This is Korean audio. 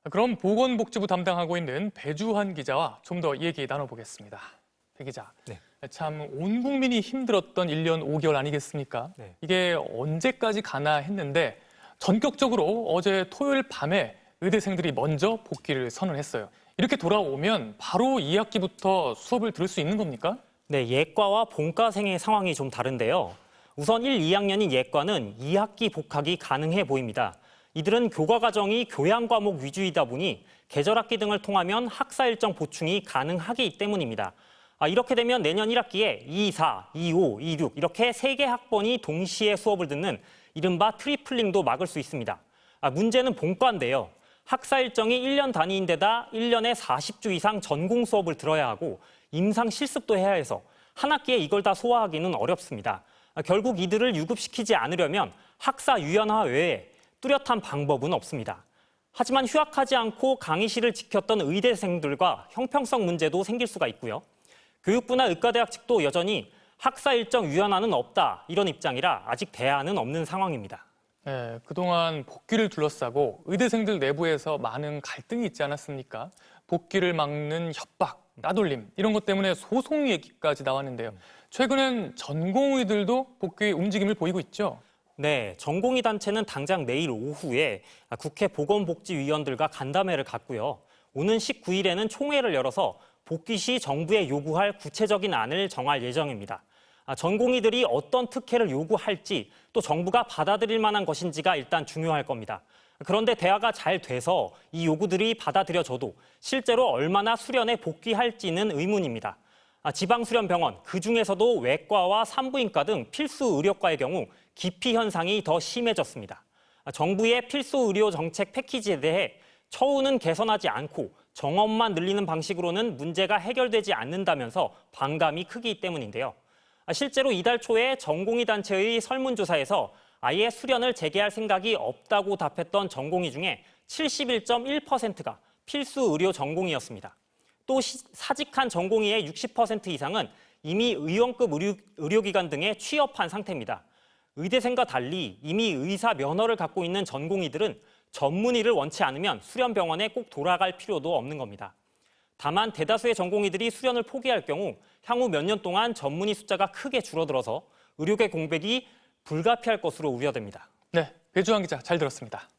그럼 보건복지부 담당하고 있는 배주환 기자와 좀 더 얘기 나눠보겠습니다. 배 기자, 네. 참 온 국민이 힘들었던 1년 5개월 아니겠습니까? 네. 이게 언제까지 가나 했는데 전격적으로 어제 토요일 밤에 의대생들이 먼저 복귀를 선언했어요. 이렇게 돌아오면 바로 2학기부터 수업을 들을 수 있는 겁니까? 네, 예과와 본과생의 상황이 좀 다른데요. 우선 1, 2학년인 예과는 2학기 복학이 가능해 보입니다. 이들은 교과 과정이 교양 과목 위주이다 보니 계절학기 등을 통하면 학사 일정 보충이 가능하기 때문입니다. 이렇게 되면 내년 1학기에 2, 4, 2, 5, 2, 6 이렇게 3개 학번이 동시에 수업을 듣는 이른바 트리플링도 막을 수 있습니다. 문제는 본과인데요. 학사 일정이 1년 단위인데다 1년에 40주 이상 전공 수업을 들어야 하고 임상 실습도 해야 해서 한 학기에 이걸 다 소화하기는 어렵습니다. 결국 이들을 유급시키지 않으려면 학사 유연화 외에 뚜렷한 방법은 없습니다. 하지만 휴학하지 않고 강의실을 지켰던 의대생들과 형평성 문제도 생길 수가 있고요. 교육부나 의과대학 측도 여전히 학사 일정 유연화는 없다 이런 입장이라 아직 대안은 없는 상황입니다. 네, 그동안 복귀를 둘러싸고 의대생들 내부에서 많은 갈등이 있지 않았습니까? 복귀를 막는 협박, 따돌림 이런 것 때문에 소송 얘기까지 나왔는데요. 최근엔 전공의들도 복귀 움직임을 보이고 있죠. 네, 전공의 단체는 당장 내일 오후에 국회 보건복지위원들과 간담회를 갖고요. 오는 19일에는 총회를 열어서 복귀 시 정부에 요구할 구체적인 안을 정할 예정입니다. 전공의들이 어떤 특혜를 요구할지 또 정부가 받아들일 만한 것인지가 일단 중요할 겁니다. 그런데 대화가 잘 돼서 이 요구들이 받아들여져도 실제로 얼마나 수련에 복귀할지는 의문입니다. 지방수련병원, 그중에서도 외과와 산부인과 등 필수 의료과의 경우 기피 현상이 더 심해졌습니다. 정부의 필수 의료 정책 패키지에 대해 처우는 개선하지 않고 정원만 늘리는 방식으로는 문제가 해결되지 않는다면서 반감이 크기 때문인데요. 실제로 이달 초에 전공의 단체의 설문조사에서 아예 수련을 재개할 생각이 없다고 답했던 전공의 중에 71.1%가 필수 의료 전공의였습니다. 또 사직한 전공의의 60% 이상은 이미 의원급 의료기관 등에 취업한 상태입니다. 의대생과 달리 이미 의사 면허를 갖고 있는 전공의들은 전문의를 원치 않으면 수련병원에 꼭 돌아갈 필요도 없는 겁니다. 다만 대다수의 전공의들이 수련을 포기할 경우 향후 몇 년 동안 전문의 숫자가 크게 줄어들어서 의료계 공백이 불가피할 것으로 우려됩니다. 네, 배주환 기자 잘 들었습니다.